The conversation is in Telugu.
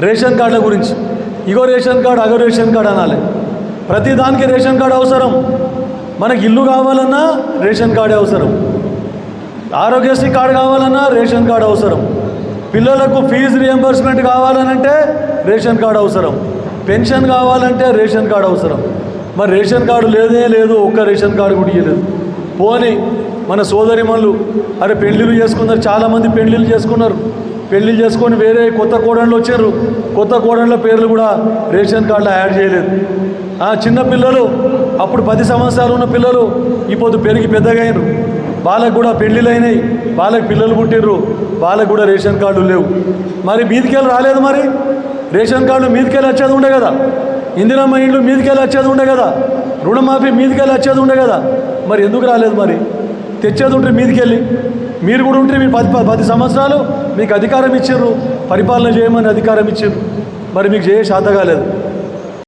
రేషన్ కార్డుల గురించి ఇగో రేషన్ కార్డు అగో రేషన్ కార్డు అనాలి. ప్రతి దానికి రేషన్ కార్డు అవసరం. మనకి ఇల్లు కావాలన్నా రేషన్ కార్డే అవసరం, ఆరోగ్యశ్రీ కార్డు కావాలన్నా రేషన్ కార్డు అవసరం, పిల్లలకు ఫీజు రియంబర్స్మెంట్ కావాలనంటే రేషన్ కార్డు అవసరం, పెన్షన్ కావాలంటే రేషన్ కార్డు అవసరం. మరి రేషన్ కార్డు లేదే లేదు, ఒక్క రేషన్ కార్డు కూడా ఇవ్వలేదు. పోనీ మన సోదరిమణులు అరే పెళ్ళిళ్ళు చేసుకున్నారు, చాలామంది పెళ్ళిళ్ళు చేసుకున్నారు, పెళ్ళిళ్ళు చేసుకొని వేరే కొత్త కోడళ్ళు వచ్చారు, కొత్త కోడళ్ళ పేర్లు కూడా రేషన్ కార్డులో యాడ్ చేయలేదు. చిన్న పిల్లలు అప్పుడు 10 సంవత్సరాలు ఉన్న పిల్లలు ఇప్పుడు పెరిగి పెద్దగా అయినారు, వాళ్ళకు కూడా పెళ్ళిళ్ళు అయినాయి, వాళ్ళకి పిల్లలు పుట్టిర్రు, వాళ్ళకు కూడా రేషన్ కార్డులు లేవు. మరి మీదికెళ్ళి రాలేదు, మరి రేషన్ కార్డులు మీదికెళ్ళి వచ్చేది ఉండే కదా, ఇందిరమ్మ ఇండ్లు మీదికెళ్ళి వచ్చేది ఉండే కదా, రుణమాఫీ మీదికెళ్ళి వచ్చేది ఉండే కదా, మరి ఎందుకు రాలేదు? మరి తెచ్చేది ఉంటే మీదికెళ్ళి మీరు కూడా ఉంటే మీరు 10 సంవత్సరాలు మీకు అధికారం ఇచ్చారు, పరిపాలన చేయమని అధికారం ఇచ్చారు, మరి మీకు చేయ శాత కాలేదు.